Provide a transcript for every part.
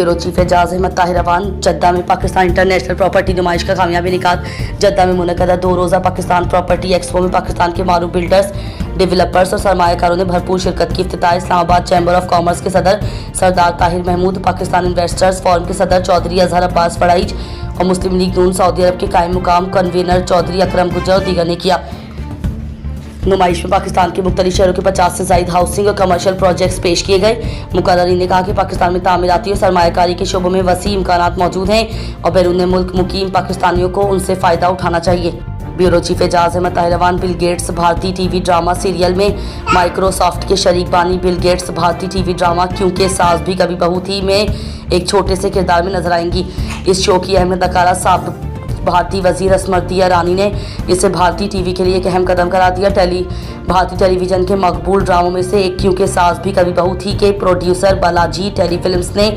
Bureau chief Ejaz Ahmed Tahir Awan Jeddah में Pakistan international property नुमाइश का कामयाबी निकात। जद्दा में मुनक़दा 2 रोज़ा पाकिस्तान प्रॉपर्टी एक्सपो में पाकिस्तान के मारूफ बिल्डर्स, डेवलपर्स और सरमायाकारों ने भरपूर शिरकत की। इफ्तिताह इस्लामाबाद चैम्बर ऑफ कॉमर्स के सदर सरदार ताहिर महमूद, पाकिस्तान इन्वेस्टर्स फोरम के सदर चौधरी अजहर अब्बास फड़ाइच और मुस्लिम लीग नून सऊदी अरब के कायम मुकाम कन्वीनर चौधरी अकरम गुजर और दीगर ने किया। नुमाइश में पाकिस्तान के मुख्तलिफ शहरों के 50 से ज़ायद हाउसिंग और कमर्शियल प्रोजेक्ट्स पेश किए गए। मुक़र्ररीन ने कहा कि पाकिस्तान में तामीराती और सरमायाकारी के शोबों में वसी इम्कानात मौजूद हैं और बैरून मुल्क मुकीम पाकिस्तानियों को उनसे फ़ायदा उठाना चाहिए। Bureau chief Ejaz Ahmed Tahir Awan Bill Gates भारतीय टीवी ड्रामा सीरियल में माइक्रोसॉफ्ट के शरीक बानी बिल गेट्स भारतीय टीवी ड्रामा क्योंकि सास भी कभी बहू थी में एक छोटे से किरदार में नजर आएंगी। इस शो की अहम अदाकारा साबिक़ भारतीय वज़ीर स्मृति ईरानी ने इसे भारतीय टीवी के लिए एक अहम कदम करार दिया। भारतीय टेलीविज़न के मकबूल ड्रामों में से एक क्योंकि सास भी कभी बहू थी के प्रोड्यूसर बालाजी टेलीफिल्म्स ने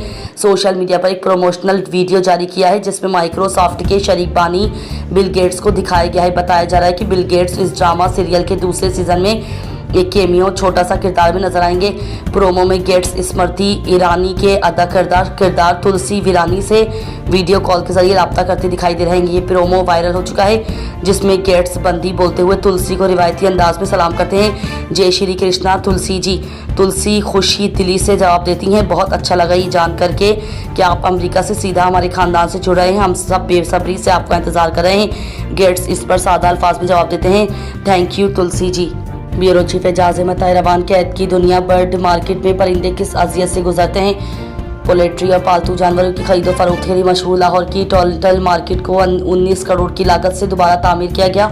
सोशल मीडिया पर एक प्रोमोशनल वीडियो जारी किया है जिसमें माइक्रोसॉफ्ट के शरीक बानी बिल गेट्स को दिखाया गया है। बताया जा रहा है कि बिल गेट्स इस ड्रामा सीरियल के दूसरे सीजन में एक केमियो छोटा सा किरदार में नजर आएंगे। प्रोमो में गेट्स स्मृति ईरानी के अदा किरदार तुलसी वीरानी से वीडियो कॉल के जरिए रब्ता करते दिखाई दे रहे हैं। ये प्रोमो वायरल हो चुका है जिसमें गेट्स बंदी बोलते हुए तुलसी को रिवायती अंदाज में सलाम करते हैं। जय श्री कृष्णा तुलसी जी। तुलसी खुशी दिली से जवाब देती हैं, बहुत अच्छा लगा ये जान करके कि आप अमेरिका से सीधा हमारे खानदान से जुड़ रहे हैं, हम सब बेसब्री से आपका इंतजार कर रहे हैं। गेट्स इस पर सादा अल्फाज में जवाब देते हैं, thank you Tulsi ji. Bureau chief Ejaz Ahmed Tahir Awan कैद की दुनिया बर्ड मार्केट में परिंदे किस अजियत से गुजरते हैं। पोल्ट्री और पालतू जानवरों की खरीदो फरोख्त के लिए मशहूर लाहौर की टोटल मार्केट को 19 करोड़ की लागत से दोबारा तामीर किया गया।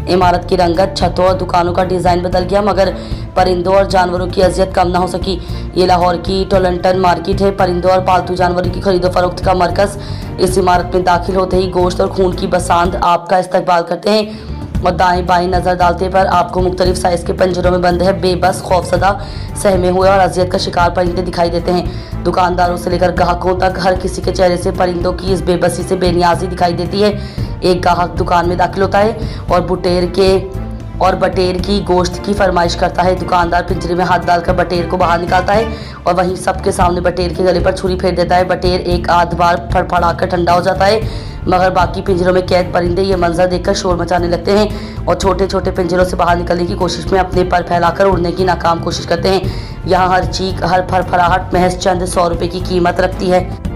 इमारत की रंगत, छतों और दुकानों का डिज़ाइन बदल गया मगर परिंदों और जानवरों की अजियत कम ना हो सकी। ये लाहौर की टोलंटन मार्केट है, परिंदों और पालतू जानवरों की खरीदो फरोख्त का मरकज़। इस इमारत में दाखिल होते ही गोश्त और खून की बसांद आपका इस्तकबाल करते हैं और दाएं बाएं नज़र डालते पर आपको मुख्तलिफ साइज़ के पिंजरों में बंद है बेबस, खौफसदा, सहमे हुए और अजियत का शिकार परिंदे दिखाई देते हैं। दुकानदारों से लेकर ग्राहकों तक हर किसी के चेहरे से परिंदों की इस बेबसी से बेनियाजी दिखाई देती है। एक ग्राहक दुकान में दाखिल होता है और बटेर की गोश्त की फरमाइश करता है। दुकानदार पिंजरे में हाथ डालकर बटेर को बाहर निकालता है और वहीं सबके सामने बटेर के गले पर छुरी फेर देता है। बटेर एक आध बार फड़फड़ाकर ठंडा हो जाता है मगर बाकी पिंजरों में कैद परिंदे ये मंजर देखकर शोर मचाने लगते हैं और छोटे छोटे पिंजरों से बाहर निकलने की कोशिश में अपने पर फैलाकर उड़ने की नाकाम कोशिश करते हैं। यहाँ हर चीख, हर फड़फड़ाहट महज चंद 100 रुपये की कीमत रखती है।